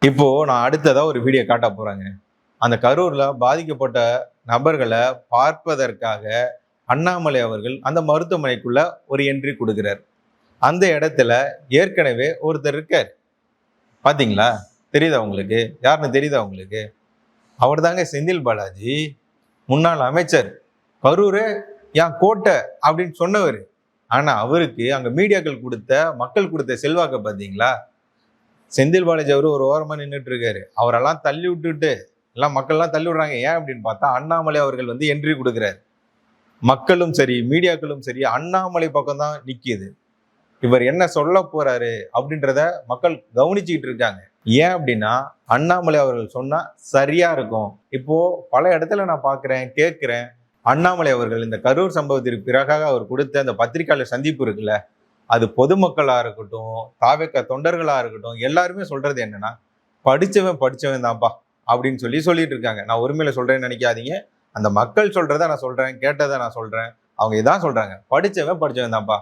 இப்போ நான் அடுத்ததா ஒரு வீடியோ காட்ட போறேங்க. அந்த கரூர்ல பாதிக்கப்பட்ட நபர்கள பார்ப்பதற்காக அண்ணாமலை அவர்கள் அந்த மருத்துவமனைக்குள்ள ஒரு என்ட்ரி குடுக்குறார். அந்த இடத்துல ஏற்கனவே ஒருத்தர் இருக்காரு. பார்த்தீங்களா? தெரியுதா உங்களுக்கு? யாருன்னு தெரியுதா உங்களுக்கு? அவர்தாங்க செந்தில் பாலாஜி. முன்னாள் அமைச்சர். கரூரே என் கோட்டை அப்படின்னு சொன்னவரு. ஆனா அவருக்கு அங்க மீடியாக்கள் குடுத்த, மக்கள் குடுத்த செல்வாக்க பார்த்தீங்களா? செந்தில் பாலாஜி அவரு ஒரு ஓரமா நின்னுட்டு இருக்காரு. அவரெல்லாம் தள்ளி விட்டுட்டு எல்லாம் மக்கள்லாம் தள்ளி விடுறாங்க. ஏன் அப்படின்னு பார்த்தா அண்ணாமலை அவர்கள் வந்து என்ட்ரி குடுக்குறாரு. மக்களும் சரி, மீடியாக்களும் சரி அண்ணாமலை பக்கம் தான் நிக்குது. இவர் என்ன சொல்ல போறாரு அப்படின்றத மக்கள் கவனிச்சுக்கிட்டு இருக்காங்க. ஏன் அப்படின்னா அண்ணாமலை அவர்கள் சொன்னா சரியா இருக்கும். இப்போ பல இடத்துல நான் பார்க்கிறேன், கேட்கிறேன். அண்ணாமலை அவர்கள் இந்த கரூர் சம்பவத்திற்கு பிறகாக அவர் கொடுத்த அந்த பத்திரிகையாளர் சந்திப்பு இருக்குல்ல, அது பொதுமக்களா இருக்கட்டும், தாவேக்கா தொண்டர்களா இருக்கட்டும், எல்லாருமே சொல்றது என்னன்னா, படிச்சவன் படிச்சவன் தான்ப்பா அப்படின்னு சொல்லிட்டு இருக்காங்க. நான் ஒருமையில சொல்றேன்னு நினைக்காதீங்க. அந்த மக்கள் சொல்றத நான் சொல்றேன், கேட்டதை நான் சொல்றேன். அவங்க இதான் சொல்றாங்க. படிச்சவன் படிச்சவன் தான்ப்பா.